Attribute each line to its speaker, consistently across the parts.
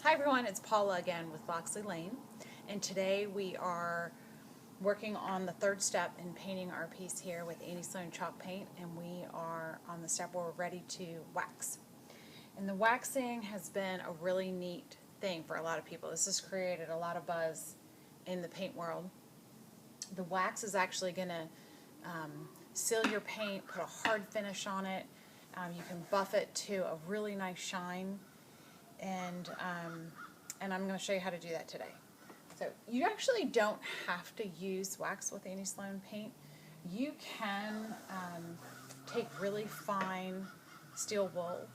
Speaker 1: Hi everyone, it's Paula again with Locksley Lane, and today we are working on the third step in painting our piece here with Sloan chalk paint, and we are on the step where we're ready to wax. And the waxing has been a really neat thing for a lot of people. This has created a lot of buzz in the paint world. The wax is actually going to seal your paint, put a hard finish on it. You can buff it to a really nice shine. And I'm going to show you how to do that today. So you actually don't have to use wax with Sloan paint. You can take really fine steel wool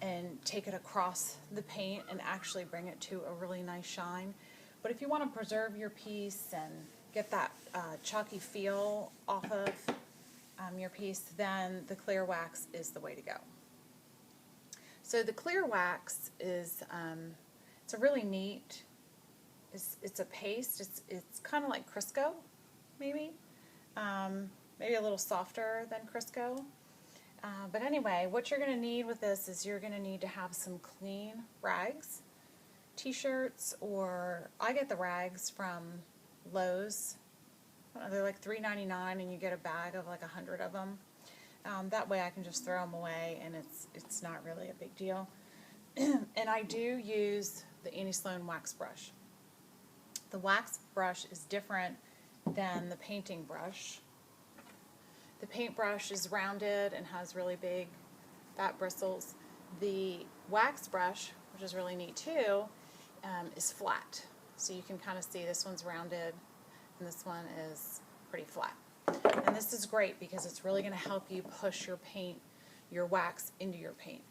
Speaker 1: and take it across the paint and actually bring it to a really nice shine. But if you want to preserve your piece and get that chalky feel off of your piece, then the clear wax is the way to go. So the clear wax is it's a really neat. It's a paste. It's kind of like Crisco, maybe a little softer than Crisco. But anyway, what you're going to need with this is you're going to need to have some clean rags, t-shirts, or I get the rags from Lowe's. They're like $3.99, and you get a bag of like 100 of them. That way I can just throw them away, and it's not really a big deal. And I do use the Sloan wax brush. The wax brush is different than the painting brush. The paintbrush is rounded and has really big fat bristles. The wax brush, which is really neat too, is flat. So you can kind of see this one's rounded and this one is pretty flat. And this is great because it's really going to help you push your wax into your paint.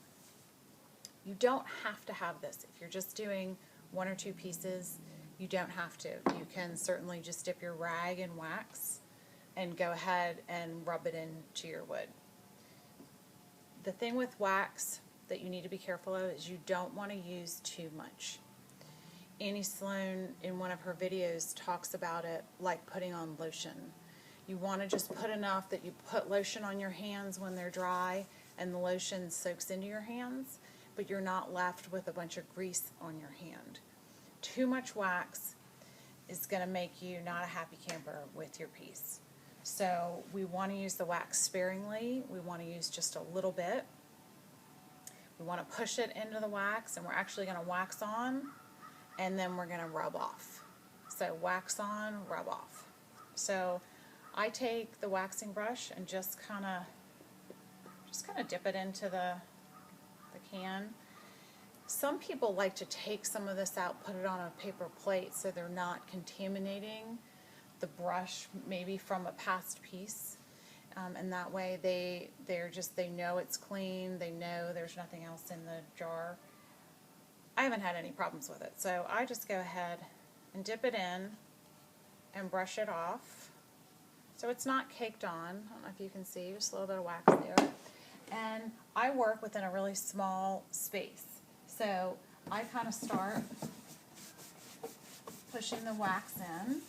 Speaker 1: You don't have to have this. If you're just doing one or two pieces, you don't have to. You can certainly just dip your rag in wax and go ahead and rub it into your wood. The thing with wax that you need to be careful of is you don't want to use too much. Sloan, in one of her videos, talks about it like putting on lotion. You want to just put enough that you put lotion on your hands when they're dry and the lotion soaks into your hands, but you're not left with a bunch of grease on your hand. Too much wax is going to make you not a happy camper with your piece. So we want to use the wax sparingly. We want to use just a little bit. We want to push it into the wax, and we're actually going to wax on, and then we're going to rub off. So wax on, rub off. So I take the waxing brush and just kind of dip it into the can. Some people like to take some of this out, put it on a paper plate so they're not contaminating the brush maybe from a past piece. And that way they know it's clean, they know there's nothing else in the jar. I haven't had any problems with it, so I just go ahead and dip it in and brush it off. So it's not caked on. I don't know if you can see, just a little bit of wax there. And I work within a really small space. So I kind of start pushing the wax in.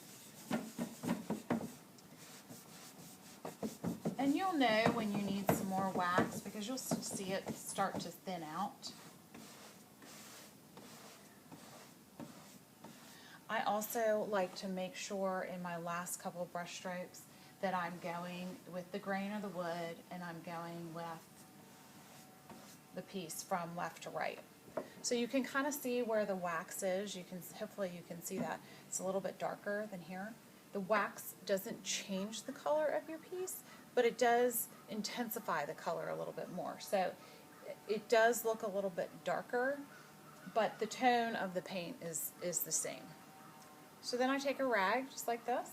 Speaker 1: And you'll know when you need some more wax because you'll see it start to thin out. I also like to make sure in my last couple of brush strokes that I'm going with the grain of the wood and I'm going with the piece from left to right. So you can kind of see where the wax is. Hopefully you can see that. It's a little bit darker than here. The wax doesn't change the color of your piece, but it does intensify the color a little bit more. So it does look a little bit darker, but the tone of the paint is the same. So then I take a rag, just like this,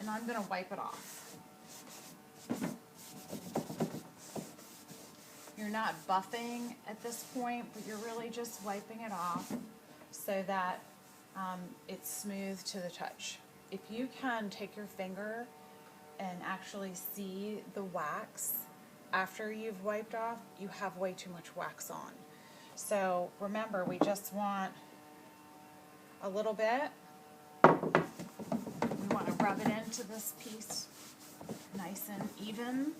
Speaker 1: and I'm going to wipe it off. You're not buffing at this point, but you're really just wiping it off so that it's smooth to the touch. If you can take your finger and actually see the wax after you've wiped off, you have way too much wax on. So remember, we just want a little bit. We want to rub it into this piece nice and even.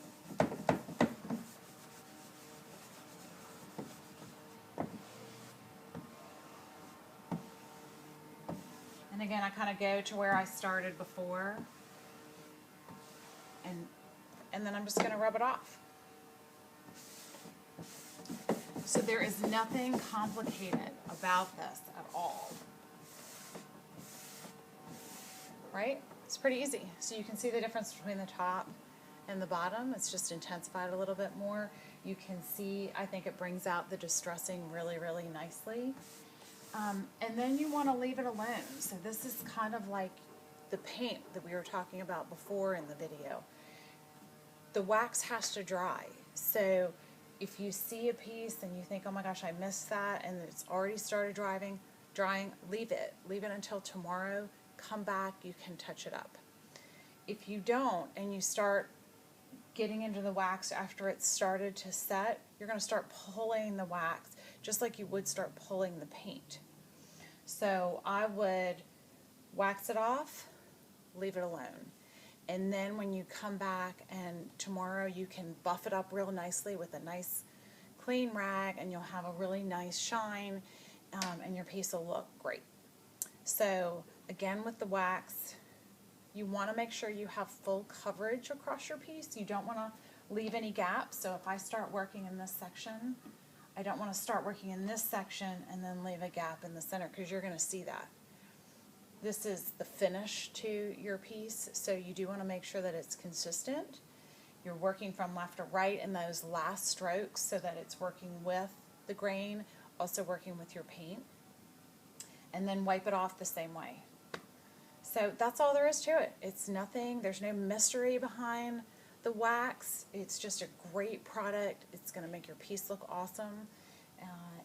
Speaker 1: And again, I kind of go to where I started before, and then I'm just going to rub it off. So there is nothing complicated about this at all. Right? It's pretty easy. So you can see the difference between the top and the bottom. It's just intensified a little bit more. You can see, I think it brings out the distressing really, really nicely. And then you want to leave it alone. So this is kind of like the paint that we were talking about before in the video. The wax has to dry. So if you see a piece and you think, oh my gosh, I missed that, and it's already started drying, leave it. Leave it until tomorrow. Come back, you can touch it up. If you don't, and you start getting into the wax after it's started to set, you're going to start pulling the wax just like you would start pulling the paint. So I would wax it off, leave it alone. And then when you come back and tomorrow, you can buff it up real nicely with a nice clean rag, and you'll have a really nice shine, and your piece will look great. So again, with the wax, you want to make sure you have full coverage across your piece. You don't want to leave any gaps. So if I start working in this section, I don't want to start working in this section and then leave a gap in the center, because you're going to see that. This is the finish to your piece, so you do want to make sure that it's consistent. You're working from left to right in those last strokes so that it's working with the grain, also working with your paint. And then wipe it off the same way. So that's all there is to it. It's nothing, there's no mystery behind the wax. It's just a great product. It's going to make your piece look awesome,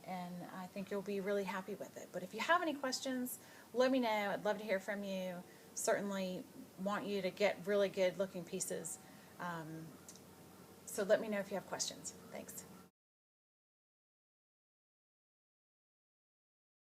Speaker 1: and I think you'll be really happy with it. But if you have any questions, let me know. I'd love to hear from you. Certainly want you to get really good looking pieces. So let me know if you have questions. Thanks.